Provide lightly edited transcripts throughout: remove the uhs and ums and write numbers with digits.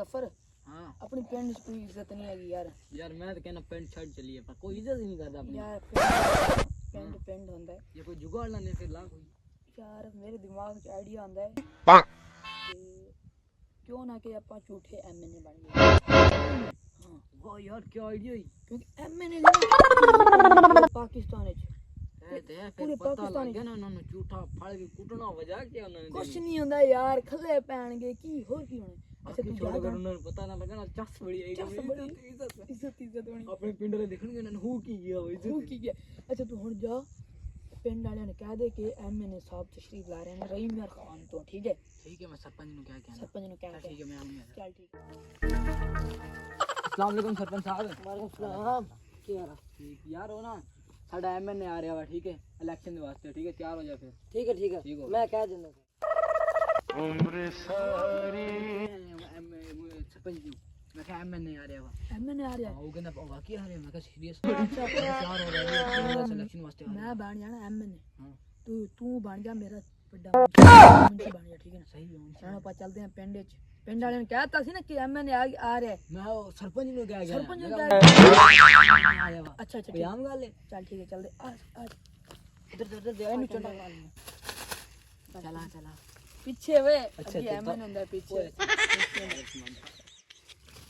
सफर हाँ अपनी पिंड च कोई इज्जत नहीं हैगी यार। यार मैं तो कहना पेंट शर्ट चलिए पर कोई इज्जत ही नहीं करता अपनी। यार पिंड पिंड होंदा है ये कोई जुगाड़ लाने फिर ला कोई। यार मेरे दिमाग च आइडिया आंदा है कि क्यों ना कि ਆਪਾਂ ਝੂਠੇ ਐਮਐਨਏ ਬਣ ਗਏ। हाँ वाह यार क्या आइडिया ही। क्योंकि एमएनए पाकिस्तान ਵਿੱਚ पूरे पता लग गया ना उन्होंने झूठा फड़ के कुटना वजा के उन्होंने ਕੁਛ ਨਹੀਂ ਹੁੰਦਾ ਯਾਰ ਖੱਲੇ ਪੈਣਗੇ ਕੀ ਹੋਰ ਕੀ ਹੋਣਾ। ਅੱਛਾ ਤੂੰ छोड़ कर उन्होंने पता ना लगा ना चस बड़ी आई ਚੱਸ ਬੜੀ ਇੱਜ਼ਤ ਹੋਣੀ अपने पिंड वाले देखणगे उन्होंने हु की गया भाई ਤੂੰ ਕੀ ਗਿਆ। ਅੱਛਾ ਤੂੰ ਹੁਣ ਜਾ ਪਿੰਡ ਵਾਲਿਆਂ ਨੇ ਕਹਿ ਦੇ ਕਿ ਐਮਐਨਏ ਸਾਹਿਬ ਤਸ਼ਰੀਫ ਲਾ ਰਹੇ ਨੇ ਰਹੀਮ ਯਾਰ ਖਾਨ ਤੋਂ ਠੀਕ ਹੈ। ठीक है मैं सरपंच नु क्या कहना। ਸਰਪੰਚ ਨੂੰ ਕਹਿ ठीक है मैं आऊंगा। ਚੱਲ ਠੀਕ अस्सलाम वालेकुम सरपंच साहब। ਵਾਲੇਕੁਮ ਸਲਾਮ ਕੀ ਹਾਲ ਆ। ठीक यार हो ना साडा एमएनए आ रहा है ठीक है इलेक्शन के वास्ते ठीक है तैयार हो जा फिर। ਠੀਕ ਹੈ ठीक हो ਮੈਂ ਕਹਿ ਦਿੰਦਾ उम्र सारी सरपंच जी मैं क्या एमएनए आ रहा है ਐਮਐਨਏ ਆ ਰਿਹਾ। वो कहना वाकई आ रहा है मैं क्या सीरियस तैयार हो रहा है सिलेक्शन वास्ते आ रहा ਮੈਂ ਬਣ ਜਾਣਾ ਐਮਐਨਏ हां ਤੂੰ ਬਣ ਜਾ ਮੇਰਾ ਵੱਡਾ ਮੁੰਸ਼ੀ ਬਣ ਜਾ ਠੀਕ ਹੈ ਨਾ। सही है ਹੁਣ ਆਪਾਂ ਚੱਲਦੇ ਆਂ ਪਿੰਡ ਵਿੱਚ। ਪਿੰਡ ਵਾਲਿਆਂ ਨੇ ਕਹਿਤਾ ਸੀ ਨਾ ਕਿ ਐਮਐਨਏ ਆ ਰਿਹਾ ਹੈ। मैं वो सरपंच नु क्या गया ਸਰਪੰਚ ਨੂੰ आ ਕਹਿ गया वा ਅੱਛਾ ਅੱਛਾ कोई आम गल है। ਚੱਲ ਠੀਕ ਹੈ ਚੱਲਦੇ ਆ ਇਧਰ ਦੇ ਇਹਨੂੰ ਚੰਡਾ ਮਾਰ चला चला ਪਿੱਛੇ ਵੇ ਅੱਛਾ, ਅੱਗੇ ਐਮਐਨਏ ਹੁੰਦਾ ਪਿੱਛੇ।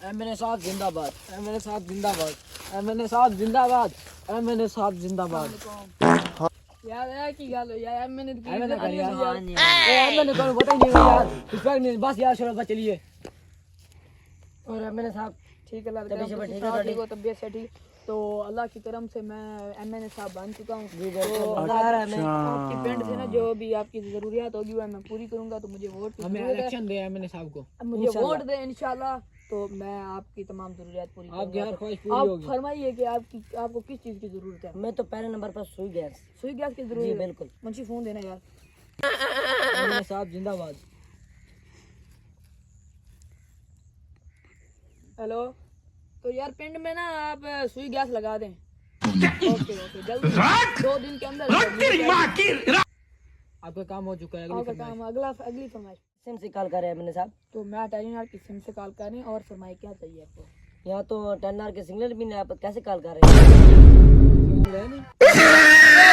एमएनए साहब जिंदाबाद एमएनए साहब जिंदाबाद एमएनए साहब जिंदाबाद एमएनए साहब जिंदाबाद। यार ये की गल होई यार एमएनए की एमएनए कर यार यार एमएनए को पता ही नहीं है यार रिस्पेक्ट नहीं बस यार शोर पर चलिए। और एमएनए साहब ठीक है लग रहा है ठीक हो तबीयत से ठीक तो अल्लाह की करम से मैं एमएनए साहब बन चुका हूँ। तो आपकी पिंड से ना जो भी आपकी जरूरियात होगी वो मैं पूरी करूंगा। तो मुझे वोट की हमें जरूरत है। इलेक्शन दे एमएनए साहब को मुझे वोट दे इंशाल्लाह तो मैं आपकी तमाम जरूरियात पूरी आपकी करूंगा। हर ख्वाहिश तो पूरी आप होगी। फरमाइए कि आपको किस चीज़ की जरूरत है। मैं तो पहले नंबर पर सुई गैस। सुई गैस की जरूरत जी है। बिल्कुल। मुंशी फोन देना यार। एमएनए साहब जिंदाबाद। हेलो तो यार पिंड में ना आप सुई गैस लगा दें। ओके ओके जल्दी 2 दिन के अंदर आपका काम हो चुका है आपका अगली काम अगली फरमाइश। सिम से कॉल करे मैंने साहब। तो मैं टेलीनार की सिम से कॉल करें और फरमाइए क्या चाहिए आपको। यहाँ तो 10 आर के सिग्नल भी नहीं, आप कैसे कॉल कर रहे हैं? फरमाइश।